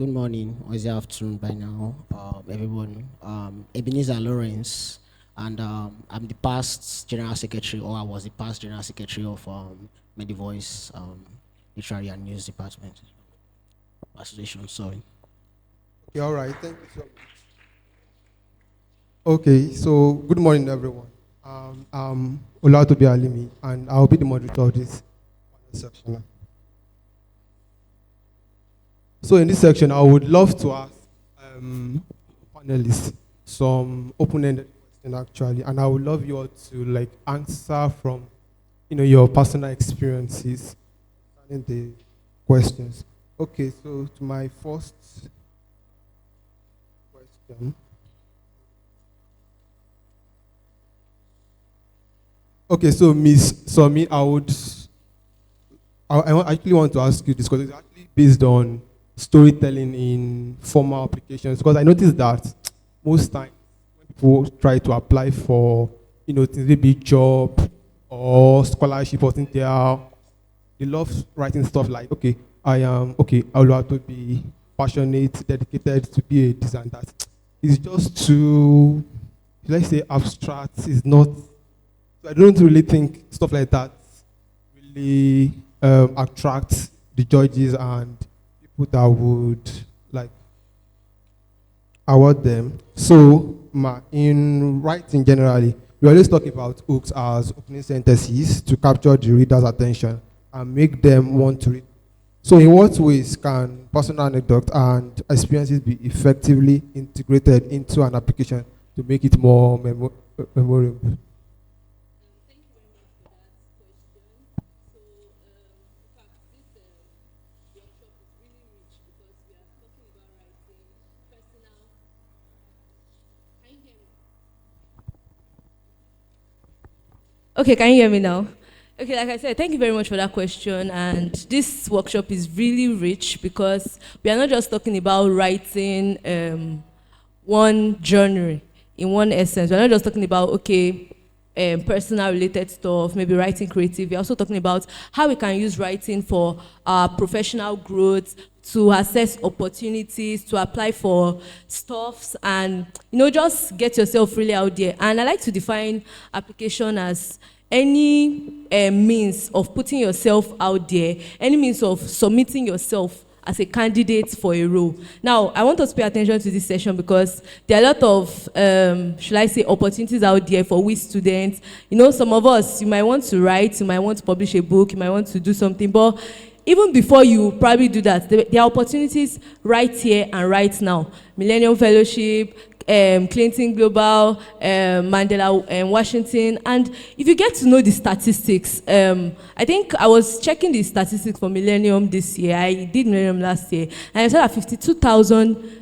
Good morning, or is it afternoon by now, everyone. Ebenezer Lawrence, and I'm the past general secretary, or I was the past general secretary of MediVoice, Literary and News Department Association. Sorry. Okay, all right. Thank you so much. Okay, so good morning, everyone. I'm Olatobi Alimi, and I'll be the moderator of this section. So, in this section, I would love to ask panelists some open-ended questions, actually, and I would love you all to answer from your personal experiences and the questions. Okay, so to my first question. Okay, so Miss Somi, I actually want to ask you this because it's actually based on storytelling in formal applications. Because I noticed that most times when people try to apply for, things maybe job or scholarship or things, they love writing stuff like, I would have to be passionate, dedicated to be a this and that. It's just too, let's say, abstract. It's not. I don't really think stuff like that really attract the judges and people that would like award them. So, in writing generally, we always talk about hooks as opening sentences to capture the reader's attention and make them want to read. So, in what ways can personal anecdote and experiences be effectively integrated into an application to make it more memorable? Okay, can you hear me now? Okay, like I said, thank you very much for that question. And this workshop is really rich because we are not just talking about writing one genre in one essence. We're not just talking about, personal related stuff, maybe writing creative. We're also talking about how we can use writing for our professional growth, to assess opportunities, to apply for stuffs, and just get yourself really out there. And I like to define application as any means of putting yourself out there, any means of submitting yourself as a candidate for a role. Now, I want us to pay attention to this session because there are a lot of, should I say, opportunities out there for we students. Some of us, you might want to write, you might want to publish a book, you might want to do something, but even before you probably do that, there are opportunities right here and right now. Millennium Fellowship, Clinton Global, Mandela, Washington. And if you get to know the statistics, I think I was checking the statistics for Millennium this year. I did Millennium last year. And I saw that 52,000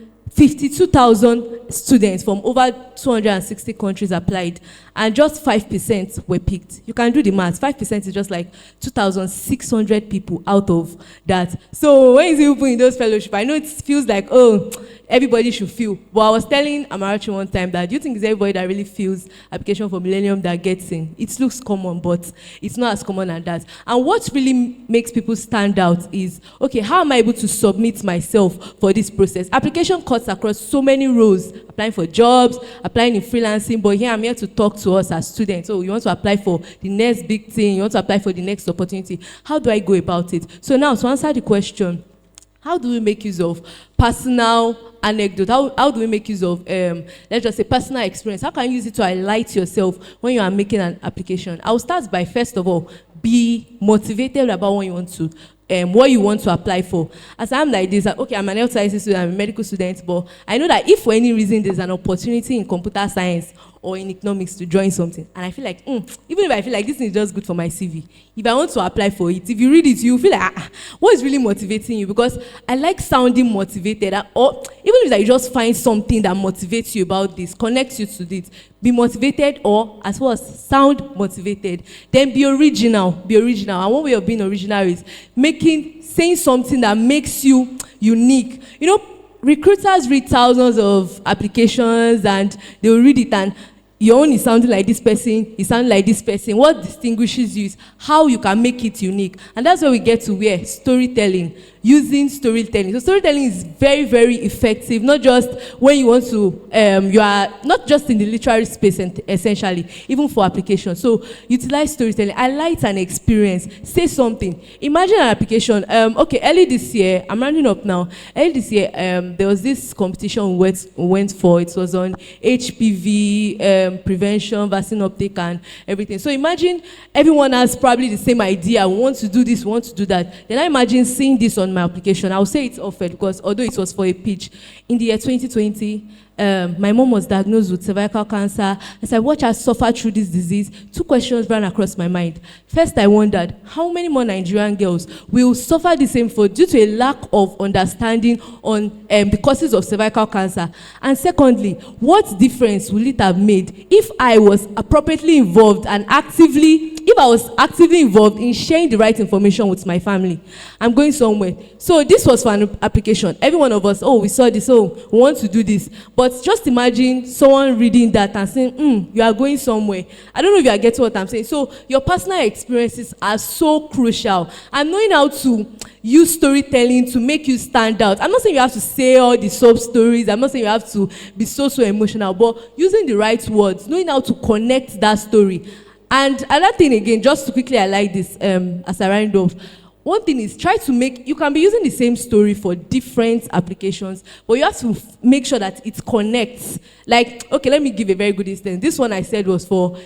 students from over 260 countries applied, and just 5% were picked. You can do the math. 5% is just like 2,600 people out of that. So when you put in those fellowship, I know it feels like, everybody should feel. But I was telling Amarachi one time that, do you think it's everybody that really feels application for Millennium that gets in? It looks common, but it's not as common as that. And what really makes people stand out is, how am I able to submit myself for this process? Application cuts across so many roles, applying for jobs, applying in freelancing, but here I'm here to talk to us as students. So you want to apply for the next big thing, you want to apply for the next opportunity. How do I go about it? So now, to answer the question, how do we make use of personal anecdote? How do we make use of, let's just say, personal experience? How can you use it to highlight yourself when you are making an application? I'll start by, first of all, be motivated about what you want to apply for. As I'm like this, I'm an health sciences student, I'm a medical student, but I know that if for any reason there's an opportunity in computer science or in economics to join something, and I feel like, even if I feel like this is just good for my CV, if I want to apply for it, if you read it, you feel like, what is really motivating you? Because I like sounding motivated, or even if I just find something that motivates you about this, connects you to this, be motivated, or as well as sound motivated. Then be original. Be original. And one way of being original is saying something that makes you unique. Recruiters read thousands of applications and they will read it, and your own is sounding like this person, it sounds like this person. What distinguishes you is how you can make it unique. And that's where we get to where storytelling. using storytelling. So storytelling is very, very effective, not just when you want to, you are not just in the literary space essentially, even for application. So utilize storytelling, highlight an experience, say something. Imagine an application. Okay, early this year, I'm rounding up now. Early this year, there was this competition we went for. It was on HPV prevention, vaccine uptake, and everything. So imagine everyone has probably the same idea. We want to do this, we want to do that. Then I imagine seeing this on my application. I'll say it's offered because although it was for a pitch, in the year 2020, my mom was diagnosed with cervical cancer. As I watched her suffer through this disease, two questions ran across my mind. First, I wondered how many more Nigerian girls will suffer the same fate due to a lack of understanding on the causes of cervical cancer. And secondly, what difference will it have made if I was appropriately involved and if I was actively involved in sharing the right information with my family? I'm going somewhere. So this was for an application. Every one of us, oh, we saw this, oh, we want to do this. But just imagine someone reading that and saying, you are going somewhere. I don't know if you are getting what I'm saying. So your personal experiences are so crucial. And knowing how to use storytelling to make you stand out. I'm not saying you have to say all the sub stories. I'm not saying you have to be so emotional. But using the right words, knowing how to connect that story. And another thing again, just to quickly highlight this as I round off. One thing is try to you can be using the same story for different applications, but you have to make sure that it connects. Like, okay, let me give a very good instance. This one I said was for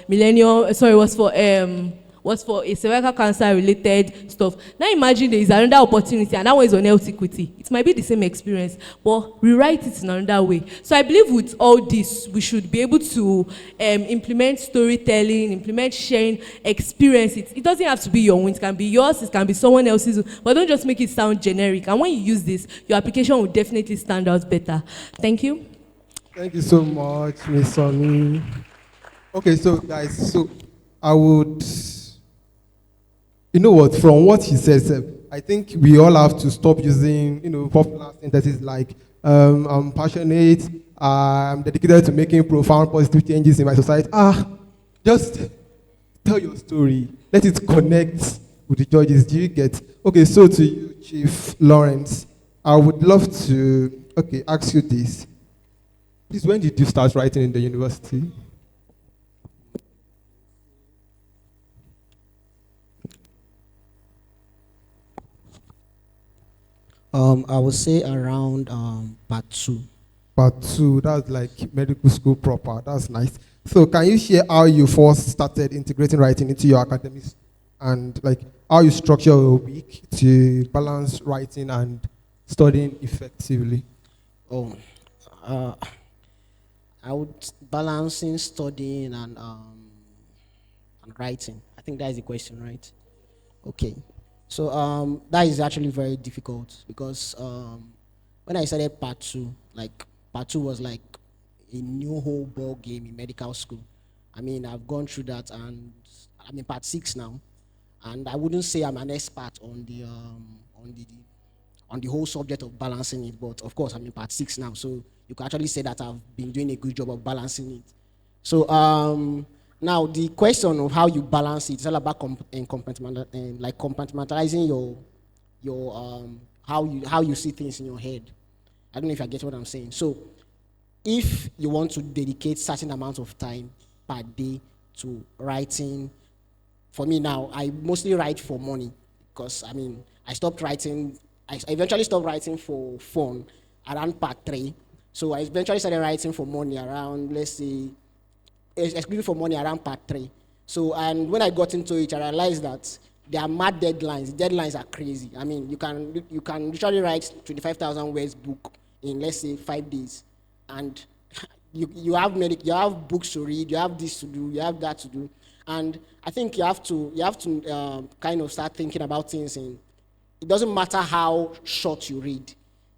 was for a cervical cancer related stuff. Now imagine there is another opportunity and that one is on health equity. It might be the same experience, but rewrite it in another way. So I believe with all this, we should be able to implement storytelling, implement sharing experiences. It doesn't have to be your own. It can be yours, it can be someone else's, but don't just make it sound generic. And when you use this, your application will definitely stand out better. Thank you. Thank you so much, Miss Sonny. Okay, so guys, I would, from what he says, I think we all have to stop using, popular sentences like, I'm passionate, I'm dedicated to making profound positive changes in my society. Just tell your story. Let it connect with the judges. Do you get? Okay, so to you, Chief Lawrence, I would love to, ask you this. Please, when did you start writing in the university? I would say around part 2. Part 2, that's like medical school proper. That's nice. So can you share how you first started integrating writing into your academics and like how you structure your week to balance writing and studying effectively? I would balancing studying and writing. I think that is the question, right? Okay. So that is actually very difficult because when I started part 2, part 2 was like a new whole ball game in medical school. I mean, I've gone through that and I'm in part 6 now, and I wouldn't say I'm an expert on the whole subject of balancing it, but of course I'm in part 6 now, so you can actually say that I've been doing a good job of balancing it. So now the question of how you balance it's all about compartmentalizing your how you see things in your head. I don't know if I get what I'm saying. So if you want to dedicate certain amount of time per day to writing, for me now, I mostly write for money because I mean I eventually stopped writing for fun around part 3. So I eventually started writing for money around, let's say, exclusively for money around part 3. So, and when I got into it, I realized that there are mad deadlines. Deadlines are crazy. I mean, you can literally write 25,000 words book in, let's say, 5 days. And you have books to read, you have this to do, you have that to do. And I think you have to kind of start thinking about things in, it doesn't matter how short you read.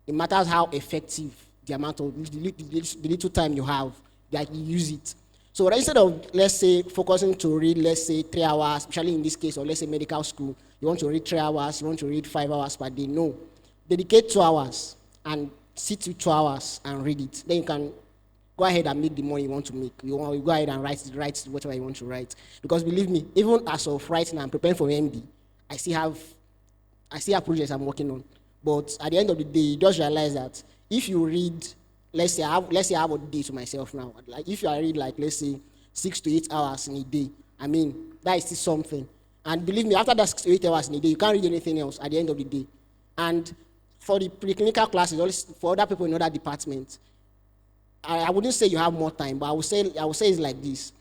It matters how effective the amount of, the little time you have, that you use it. So instead of, let's say, focusing to read, let's say, 3 hours, especially in this case, or let's say medical school, you want to read 3 hours, you want to read 5 hours per day. No. Dedicate 2 hours and sit with 2 hours and read it. Then you can go ahead and make the money you want to make. You go ahead and write whatever you want to write. Because believe me, even as of writing and preparing for MD, I still have projects I'm working on. But at the end of the day, you just realize that if you read, let's say I have a day to myself now. Like if I read like let's say 6 to 8 hours in a day, I mean that is still something. And believe me, after that 6 to 8 hours in a day, you can't read anything else at the end of the day. And for the preclinical classes, for other people in other departments, I wouldn't say you have more time, but I would say it's like this.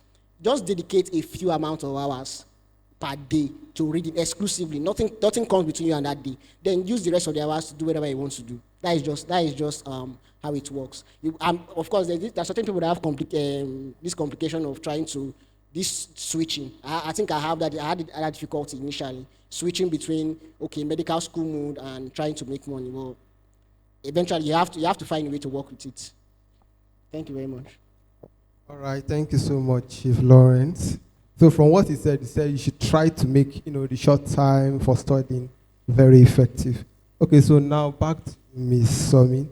Just dedicate a few amount of hours per day to reading exclusively. Nothing comes between you and that day. Then use the rest of the hours to do whatever you want to do. That is just how it works. Of course, there are certain people that have this complication of trying to this switching. I think I had that difficulty initially switching between medical school mode and trying to make money. Well, eventually you have to find a way to work with it. Thank you very much. All right, thank you so much, Chief Lawrence. So from what he said you should try to make the short time for studying very effective. Okay, so now back to Ms. Somi.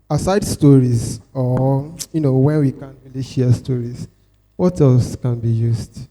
Aside stories, or when we can really share stories, what else can be used?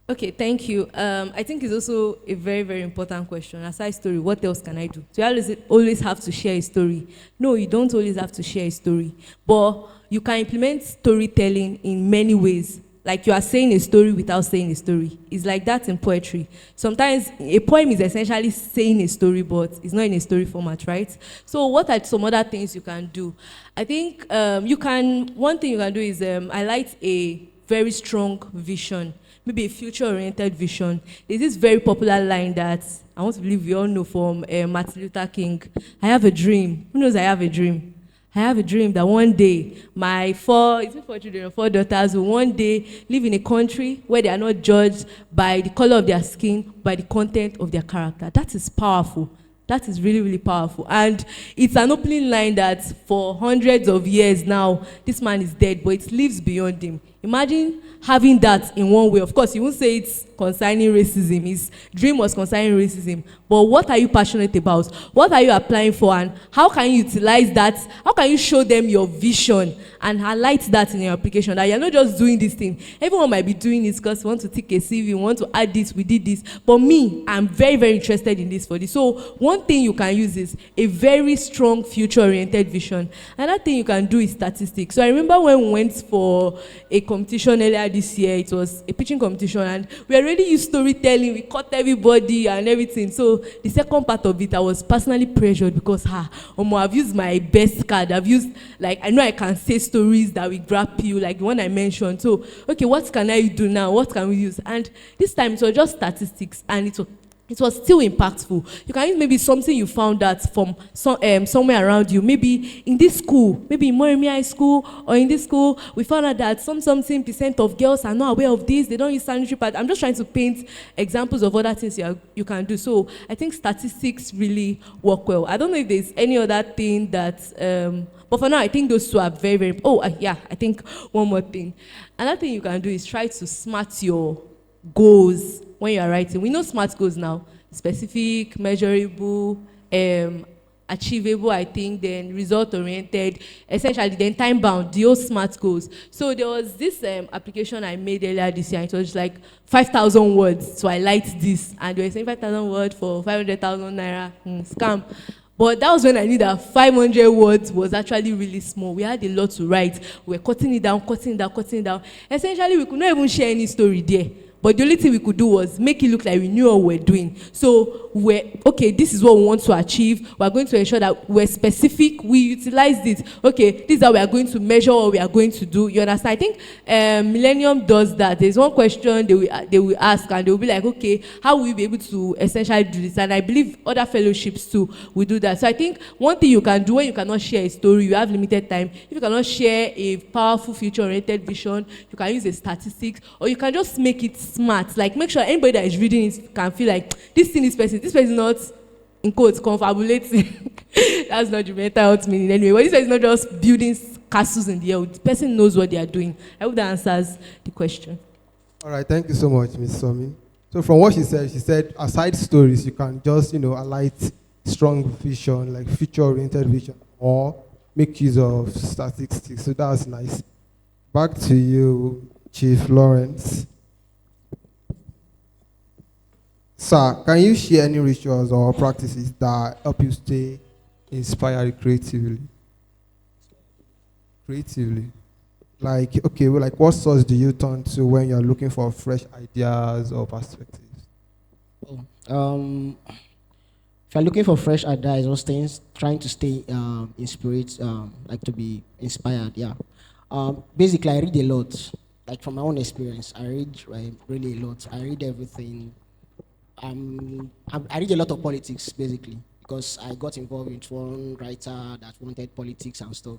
Okay, thank you. I think it's also a very, very important question. Aside story, what else can I do? Do you always have to share a story? No, you don't always have to share a story. But you can implement storytelling in many ways. Like you are saying a story without saying a story. It's like that in poetry. Sometimes a poem is essentially saying a story, but it's not in a story format, right? So what are some other things you can do? I think one thing you can do is highlight a very strong vision, maybe a future-oriented vision. There's this very popular line that I want to believe we all know from Martin Luther King. I have a dream. Who knows I have a dream? I have a dream that one day my four children or 4 daughters will one day live in a country where they are not judged by the color of their skin, by the content of their character. That is powerful. That is really, really powerful. And it's an opening line that for hundreds of years now, this man is dead, but it lives beyond him. Imagine having that in one way. Of course, you won't say it's concerning racism. His dream was concerning racism. But what are you passionate about? What are you applying for? And how can you utilize that? How can you show them your vision and highlight that in your application? That you're not just doing this thing. Everyone might be doing this because we want to take a CV, we want to add this, we did this. But me, I'm very, very interested in this for this. So one thing you can use is a very strong future-oriented vision. Another thing you can do is statistics. So I remember when we went for a competition earlier this year, it was a pitching competition, and we already used storytelling, we caught everybody and everything. So the second part of it, I was personally pressured because I've used my best card. I've used, I know I can say stories that will grab you, like the one I mentioned. So, okay, what can I do now? What can we use? And this time it was just statistics, and it was still impactful. You can use maybe something you found out from somewhere around you. Maybe in this school, maybe in Moremi High School, or in this school, we found out that something percent of girls are not aware of this. They don't use sanitary pads. I'm just trying to paint examples of other things you can do. So I think statistics really work well. I don't know if there's any other thing that, but for now, I think those two are very, very, I think one more thing. Another thing you can do is try to smart your goals when you are writing. We know SMART goals now: specific, measurable, achievable, I think, then result-oriented, essentially, then time-bound, the old SMART goals. So there was this application I made earlier this year. It was like 5,000 words to highlight this, and they were saying 5,000 words for 500,000 naira, scam. But that was when I knew that 500 words was actually really small. We had a lot to write. We were cutting it down. Essentially, we could not even share any story there. But the only thing we could do was make it look like we knew what we were doing. So this is what we want to achieve. We're going to ensure that we're specific. We utilize this. Okay, this is how we are going to measure what we are going to do. You understand? I think Millennium does that. There's one question they will ask, and they will be like, okay, how will we be able to essentially do this? And I believe other fellowships too will do that. So I think one thing you can do when you cannot share a story, you have limited time. If you cannot share a powerful future-oriented vision, you can use a statistics, or you can just make it smart. Like, make sure anybody that is reading it can feel like this person is not, in quotes, confabulating. That's not the mental health meaning anyway. But this person is not just building castles in the air. The person knows what they are doing. I hope that answers the question. All right, thank you so much, Ms. Somi. So from what she said, aside stories, you can just, highlight strong vision, like future-oriented vision, or make use of statistics. So that's nice. Back to you, Chief Lawrence. Sir, can you share any rituals or practices that help you stay inspire you creatively? Creatively. Like, okay, well, like what source do you turn to when you're looking for fresh ideas or perspectives? Oh, if you're looking for fresh ideas or trying to stay inspired, like to be inspired, yeah. Basically, I read a lot. Like from my own experience, I read really a lot. I read everything. I read a lot of politics basically because I got involved with one writer that wanted politics and stuff.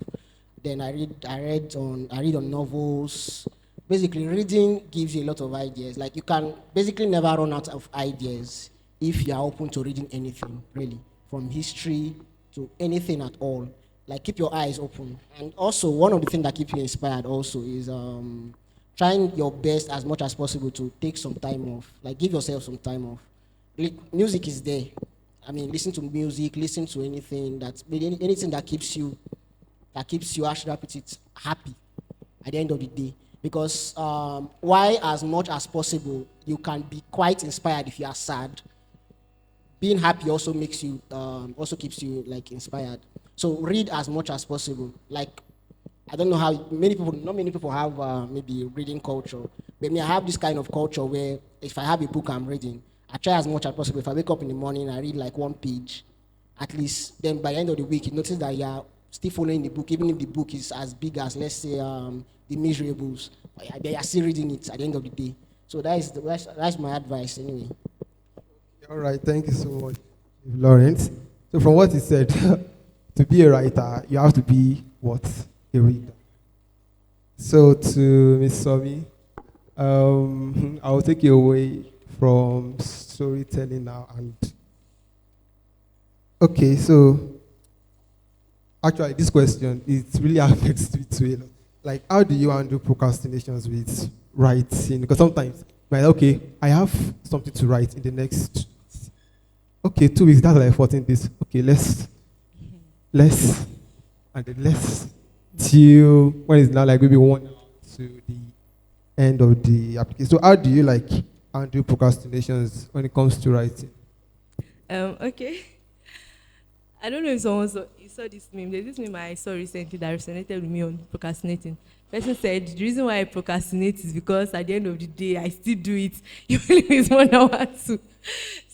Then I read on novels. Basically, reading gives you a lot of ideas. Like you can basically never run out of ideas if you are open to reading anything, really, from history to anything at all. Like keep your eyes open. And also, one of the things that keeps you inspired also is trying your best as much as possible to take some time off. Like give yourself some time off. Music is there. I mean, listen to music, listen to anything that keeps you, how should I put it, happy at the end of the day. Because why, as much as possible, you can be quite inspired if you are sad. Being happy also makes you, also keeps you like inspired. So read as much as possible. Like I don't know how not many people have maybe reading culture. But me, I have this kind of culture where if I have a book I'm reading, I try as much as possible. If I wake up in the morning, I read like one page, at least. Then by the end of the week, you notice that you're still following the book, even if the book is as big as, let's say, The Miserables. You're still reading it at the end of the day. So that's my advice anyway. All right, thank you so much, Lawrence. So from what he said, to be a writer, you have to be what? A reader. So to Miss Somi, I will take you away from storytelling now. And okay, so actually, this question it really affects me too a lot. Like, how do you handle procrastinations with writing? Because sometimes, like, okay, I have something to write in the next. Okay, 2 weeks. That's like 14 days. Okay, less, and then less till when it's now like maybe 1 hour to the end of the application. So, how do you like handle procrastinations when it comes to writing? Okay. I don't know if someone you saw this meme. There's this meme I saw recently that resonated with me on procrastinating. Person said the reason why I procrastinate is because at the end of the day I still do it even if it's 1 hour too.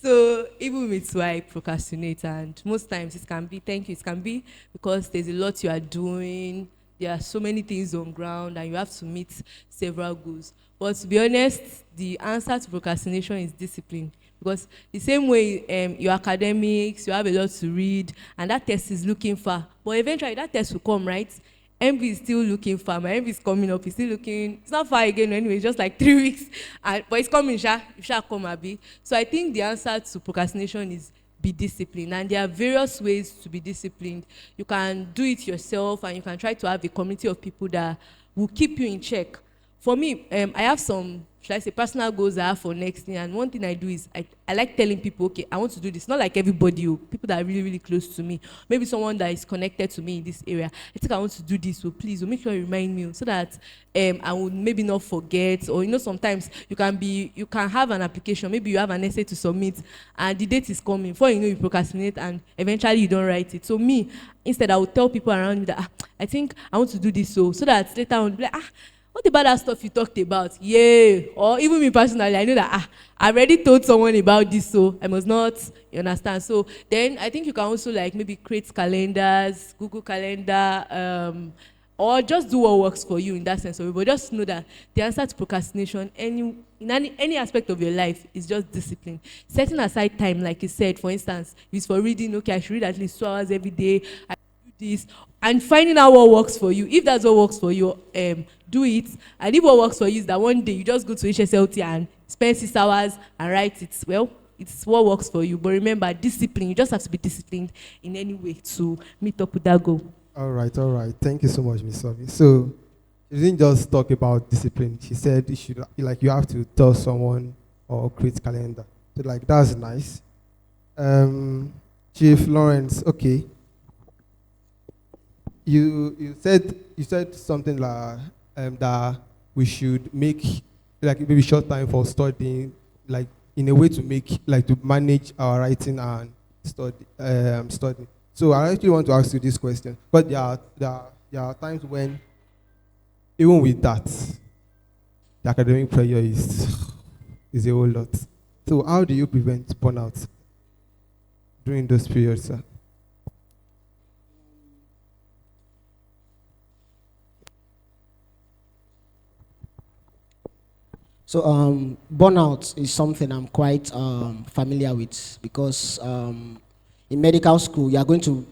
So even it's why I procrastinate, and most times it can be thank you. It can be because there's a lot you are doing. There are so many things on ground and you have to meet several goals. But to be honest, the answer to procrastination is discipline. Because the same way your academics, you have a lot to read, and that test is looking far. But eventually that test will come, right? MV is still looking far. My MV is coming up. It's still looking, it's not far again anyway, it's just like 3 weeks. But it's coming, it shall come, Abi. So I think the answer to procrastination is be disciplined. And there are various ways to be disciplined. You can do it yourself, and you can try to have a community of people that will keep you in check. For me, I have some, should I say, personal goals I have for next year. And one thing I do is I like telling people, okay, I want to do this. Not like everybody, people that are really, really close to me. Maybe someone that is connected to me in this area. I think I want to do this, so please, make sure you remind me so that I would maybe not forget. Or, sometimes you can have an application, maybe you have an essay to submit, and the date is coming. Before you know, you procrastinate, and eventually you don't write it. So me, instead, I would tell people around me that, I think I want to do this, so that later on, be like, what about that stuff you talked about? Yeah. Or even me personally, I know that I already told someone about this, so I must not, you understand? So then I think you can also like maybe create calendars, Google Calendar, or just do what works for you in that sense of it. But just know that the answer to procrastination in any aspect of your life is just discipline. Setting aside time, like you said, for instance, if it's for reading, okay, I should read at least 2 hours every day. I do this, and finding out what works for you. If that's what works for you, do it. And if what works for you is that one day you just go to HSLT and spend 6 hours and write it, well, it's what works for you. But remember, discipline. You just have to be disciplined in any way to meet up with that goal. All right, all right. Thank you so much, Miss Somi. So, she didn't just talk about discipline. She said you have to tell someone or create calendar. So, like, that's nice. Chief Lawrence, okay. You said something like that we should make like maybe short time for studying, like in a way to make like to manage our writing and studying. So I actually want to ask you this question, but there are times when, even with that, the academic pressure is a whole lot. So how do you prevent burnout during those periods, sir? So burnout is something I'm quite familiar with because in medical school you are going to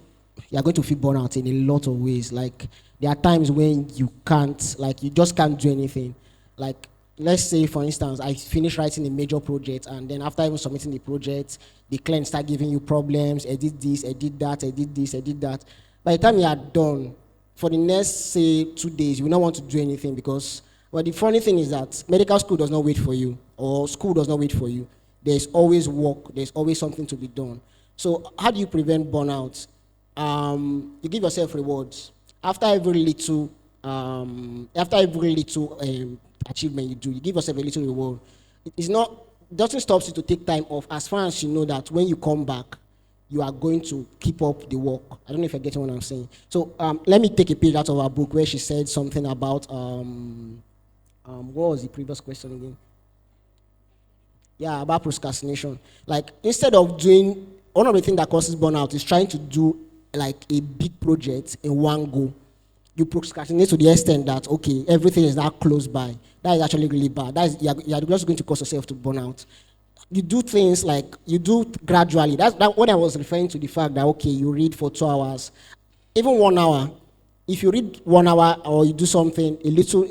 feel burnout in a lot of ways. Like there are times when you can't, like you just can't do anything. Like let's say for instance I finish writing a major project and then after even submitting the project, the client start giving you problems. I did this, I did that, I did this, I did that. By the time you are done, for the next say 2 days, you will not want to do anything because but the funny thing is that medical school does not wait for you, or school does not wait for you. There's always work, there's always something to be done. So, how do you prevent burnout? You give yourself rewards. After every little achievement you do, you give yourself a little reward. It's not, doesn't stop you to take time off as far as you know that when you come back, you are going to keep up the work. I don't know if you're getting what I'm saying. So let me take a page out of her book where she said something about what was the previous question again? Yeah, about procrastination. Like instead of doing one of the things that causes burnout is trying to do like a big project in one go. You procrastinate to the extent that okay, everything is now close by. That is actually really bad. That is you're just going to cause yourself to burn out. You do things like you do gradually. That's that when I was referring to the fact that okay, you read for 2 hours, even 1 hour. If you read 1 hour or you do something a little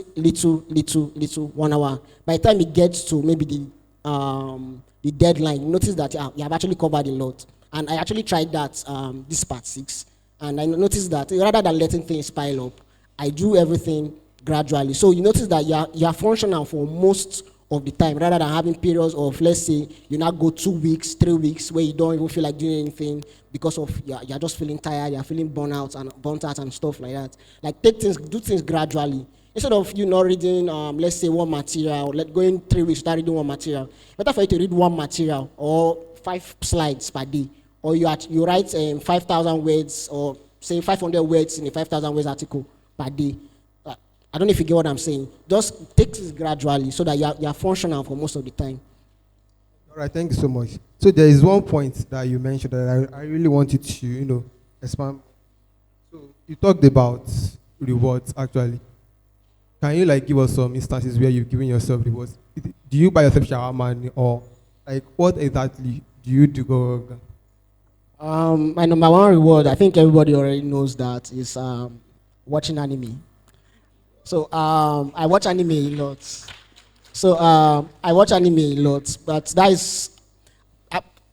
1 hour, by the time it gets to maybe the deadline, you notice that you have actually covered a lot. And I actually tried that this part 6, and I noticed that rather than letting things pile up, I do everything gradually. So you notice that you are functional for most of the time rather than having periods of, let's say, you now go 2 weeks, 3 weeks where you don't even feel like doing anything because of you're just feeling tired, you're feeling burnt out and stuff like that. Like do things gradually. Instead of you not reading, let's say one material, going 3 weeks without reading one material, better for you to read one material or 5 slides per day, or you write 5,000 words or say 500 words in a 5,000 words article per day. I don't know if you get what I'm saying. Just take this gradually so that you're functional for most of the time. All right, thank you so much. So there is one point that you mentioned that I really wanted to, expand. So you talked about rewards actually. Can you like give us some instances where you've given yourself rewards? Do you buy yourself shawarma or like what exactly do you do? Go? My number one reward, I think everybody already knows that, is watching anime. So I watch anime a lot. So I watch anime a lot, but that is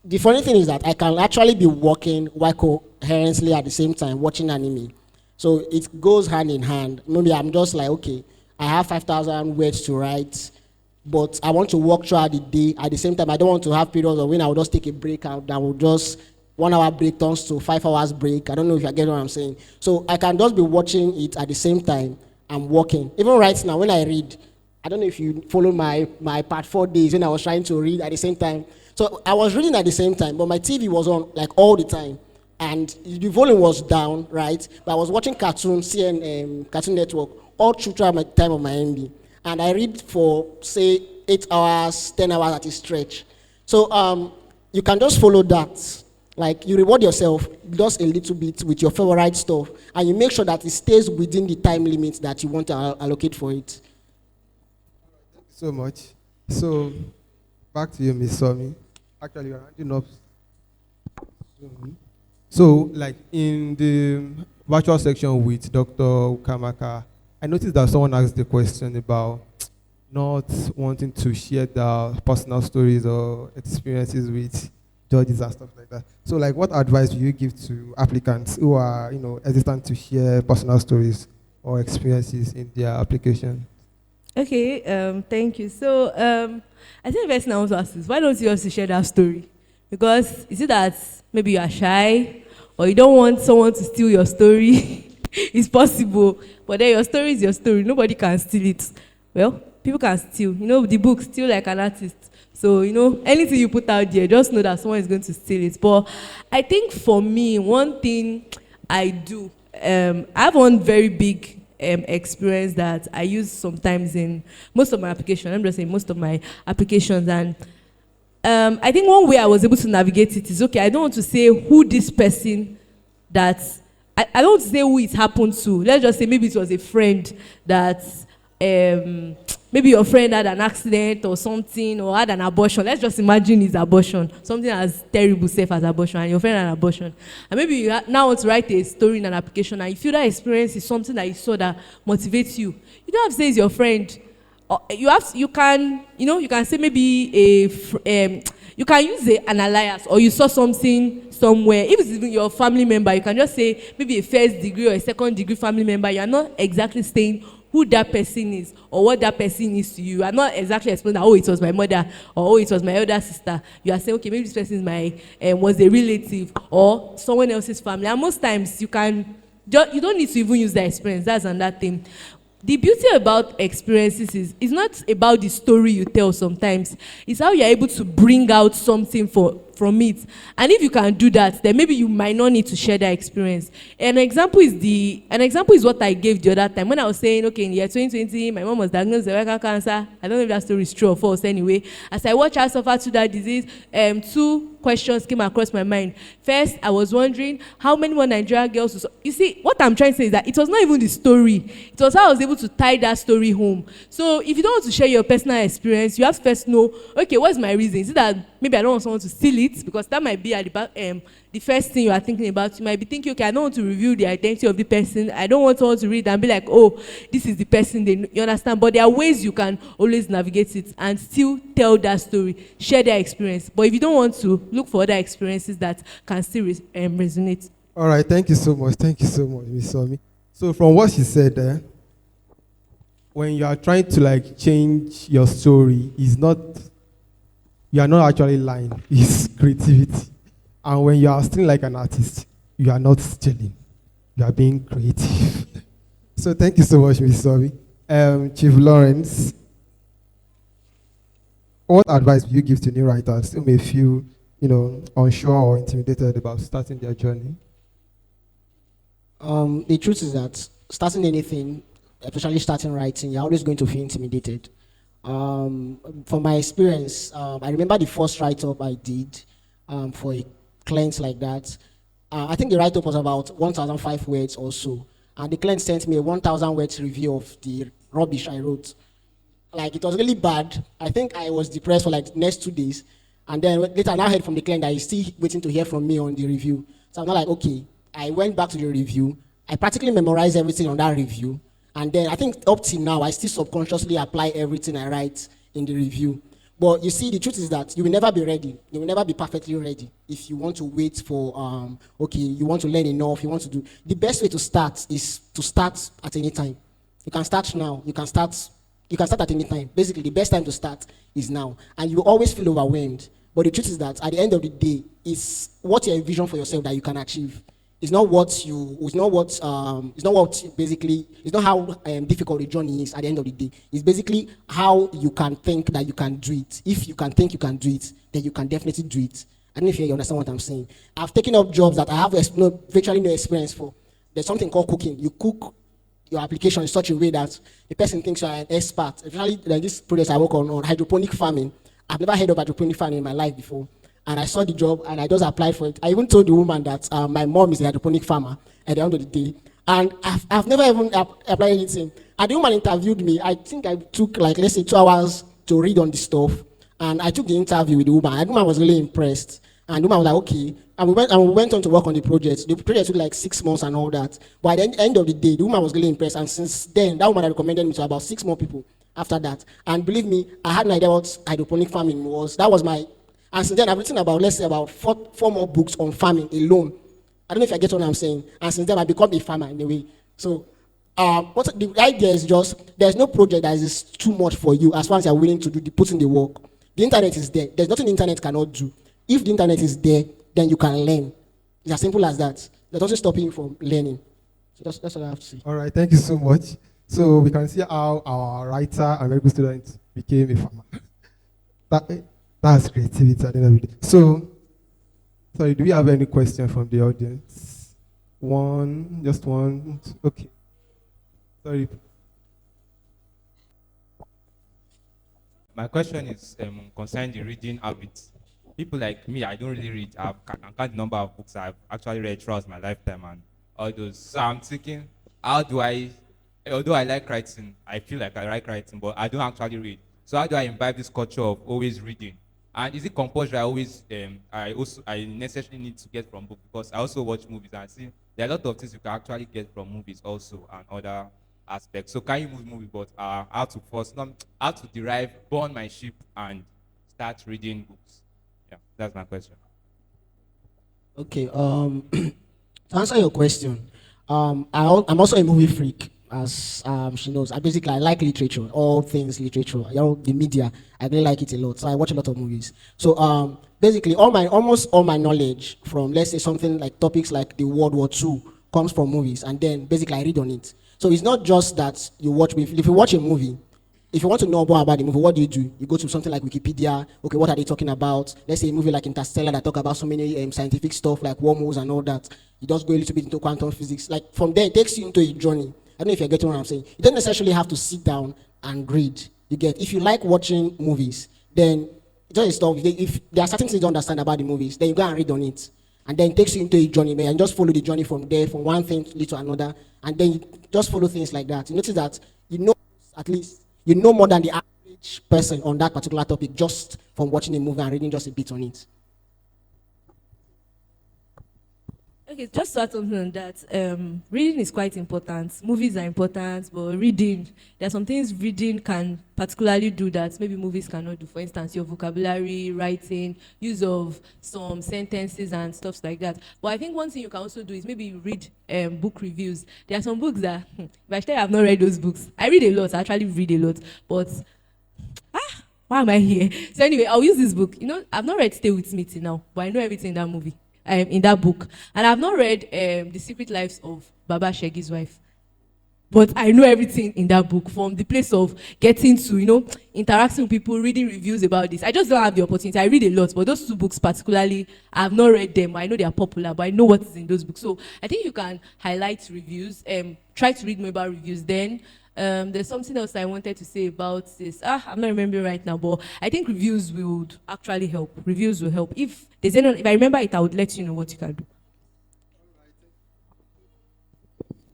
the funny thing is that I can actually be working while coherently at the same time watching anime. So it goes hand in hand. Maybe I'm just like, okay, I have 5,000 words to write, but I want to work throughout the day. At the same time, I don't want to have periods of when I will just take a break out that will just 1 hour break turns to 5 hours break. I don't know if you get what I'm saying. So I can just be watching it at the same time I'm working. Even right now, when I read, I don't know if you follow my part 4 days when I was trying to read at the same time. So I was reading at the same time, but my TV was on like all the time. And the volume was down, right? But I was watching Cartoon Network all throughout my time of my MD. And I read for, say, 8 hours, 10 hours at a stretch. So you can just follow that. Like you reward yourself just a little bit with your favorite stuff, and you make sure that it stays within the time limit that you want to allocate for it. So much. So back to you, Miss Somi. Actually, you're rounding up soon. So, like in the virtual section with Dr. Kamaka, I noticed that someone asked the question about not wanting to share their personal stories or experiences with judges and stuff like that. So, like, what advice do you give to applicants who are, hesitant to share personal stories or experiences in their application? Okay, thank you. So, I think the person I want to ask is, why don't you also share that story? Because is it that maybe you are shy or you don't want someone to steal your story? It's possible, but then your story is your story. Nobody can steal it. Well, people can steal. The book, steal like an artist. So, anything you put out there, just know that someone is going to steal it. But I think for me, one thing I do, I have one very big experience that I use sometimes in most of my applications. I'm just saying most of my applications. And I think one way I was able to navigate it is, okay, I don't want to say who this person that, I don't want to say who it happened to. Let's just say maybe it was a friend that, maybe your friend had an accident or something, or had an abortion. Let's just imagine it's abortion, something as terrible, safe as abortion, and your friend had an abortion. And maybe you now want to write a story in an application, and you feel that experience is something that you saw that motivates you. You don't have to say it's your friend. You can say maybe you can use an alias, or you saw something somewhere. If it's even your family member, you can just say maybe a first degree or a second degree family member. You are not exactly saying who that person is or what that person is to you. You are not exactly explaining that, oh, it was my mother, or oh, it was my elder sister. You are saying, okay, maybe this person is was a relative or someone else's family. And most times you don't need to even use that experience. That's another thing. The beauty about experiences is it's not about the story you tell sometimes. It's how you're able to bring out something from it. And if you can do that, then maybe you might not need to share that experience. An example is what I gave the other time when I was saying, okay, in the year 2020, my mom was diagnosed with cervical cancer. I don't know if that story is true or false anyway. As I watched her suffer through that disease, two questions came across my mind. First, I was wondering how many more Nigerian girls you see, what I'm trying to say is that it was not even the story. It was how I was able to tie that story home. So if you don't want to share your personal experience, you have to first know, okay, what's my reason? Is it that maybe I don't want someone to steal it? Because that might be at the first thing you are thinking about. You might be thinking, okay, I don't want to reveal the identity of the person. I don't want someone to read and be like, oh, this is the person. You understand? But there are ways you can always navigate it and still tell that story, share their experience. But if you don't want to, look for other experiences that can still resonate. All right, thank you so much. Thank you so much, Miss Somi. So from what she said there, when you are trying to change your story, you are not actually lying. It's creativity. And when you are stealing like an artist, you are not stealing. You are being creative. So thank you so much, Miss Somi. Chief Lawrence, what advice would you give to new writers who may feel, unsure or intimidated about starting their journey? The truth is that starting anything, especially starting writing, you're always going to feel intimidated. From my experience, I remember the first write-up I did for a client like that. I think the write-up was about 1,005 words or so. And the client sent me a 1,000 words review of the rubbish I wrote. It was really bad. I think I was depressed for the next 2 days. And then later I now heard from the client that he's still waiting to hear from me on the review. So I'm not okay. I went back to the review. I practically memorized everything on that review. And then I think up till now, I still subconsciously apply everything I write in the review. But you see, the truth is that you will never be ready. You will never be perfectly ready if you want to wait for, you want to learn enough, you want to do. The best way to start is to start at any time. You can start now. You can start at any time. Basically, the best time to start is now. And you will always feel overwhelmed. But the truth is that at the end of the day, it's what you envision for yourself that you can achieve. It's not how difficult the journey is at the end of the day. It's basically how you can think that you can do it. If you can think you can do it, then you can definitely do it. I don't know if you understand what I'm saying. I've taken up jobs that I have virtually no experience for. There's something called cooking. You cook your application in such a way that the person thinks you are an expert. Especially like this project I work on hydroponic farming. I've never heard of hydroponic farming in my life before. And I saw the job and I just applied for it. I even told the woman that my mom is a hydroponic farmer at the end of the day. And I've never even applied anything. And the woman interviewed me. I think I took let's say 2 hours to read on the stuff. And I took the interview with the woman. And the woman was really impressed. And the woman was like, okay. And we went on to work on the project. The project took 6 months and all that. But at the end of the day, the woman was really impressed. And since then, that woman had recommended me to about 6 more people after that. And believe me, I had no idea what hydroponic farming was. That was my... And since then, I've written about, let's say, about four more books on farming alone. I don't know if I get what I'm saying. And since then, I become a farmer in a way. So, what the idea is just, there's no project that is too much for you as far as you're willing to put in the work. The internet is there. There's nothing the internet cannot do. If the internet is there, then you can learn. It's as simple as that. That doesn't stop you from learning. So that's what I have to say. All right, thank you so much. So we can see how our writer and medical student became a farmer. That's creativity at the end of the day. So, sorry, do we have any question from the audience? One, just one. Okay. Sorry. My question is concerning the reading habits. People like me, I don't really read. I can count the number of books I've actually read throughout my lifetime and all those. So I'm thinking, how do I, although I like writing, I feel like I like writing, but I don't actually read. So how do I imbibe this culture of always reading? And is it compulsory? I necessarily need to get from book because I also watch movies and I see there are a lot of things you can actually get from movies also and other aspects. So can you movie, but how to first, not how to derive, burn my ship and start reading books? Yeah, that's my question. Okay. To answer your question, I'm also a movie freak, as she knows. I like literature, all things literature. The media. I really like it a lot. So I watch a lot of movies. So basically, almost all my knowledge from, let's say, something like topics like the World War II comes from movies, and then basically I read on it. So it's not just that you watch. If you watch a movie, if you want to know more about the movie, what do? You go to something like Wikipedia. Okay, what are they talking about? Let's say a movie like Interstellar that talk about so many scientific stuff like wormholes and all that. You just go a little bit into quantum physics. Like from there, it takes you into a journey. I don't know if you're getting what I'm saying. You don't necessarily have to sit down and read. You get. If you like watching movies, then just stuff. If there are certain things you don't understand about the movies, then you go and read on it, and then it takes you into a journey, man, and just follow the journey from there, from one thing to another, and then you just follow things like that. You notice that you know at least you know more than the average person on that particular topic just from watching a movie and reading just a bit on it. Okay, just to add something on that, reading is quite important. Movies are important, but reading, there are some things reading can particularly do that maybe movies cannot do. For instance, your vocabulary, writing, use of some sentences and stuff like that. But I think one thing you can also do is maybe you read book reviews. There are some books that, if I tell you I've not read those books, I read a lot, I actually read a lot, but why am I here? So anyway, I'll use this book. You know, I've not read Stay With Me till now, but I know everything in that movie, in that book. And I've not read The Secret Lives of Baba Shegi's Wife. But I know everything in that book, from the place of getting to, interacting with people, reading reviews about this. I just don't have the opportunity. I read a lot, but those two books particularly, I have not read them. I know they are popular, but I know what is in those books. So I think you can highlight reviews, try to read more about reviews. Then there's something else I wanted to say about this. I'm not remembering right now, but I think reviews would actually help. Reviews will help. If I remember it, I would let you know what you can do.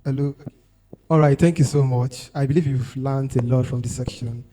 Hello. All right, thank you so much. I believe you've learned a lot from this section.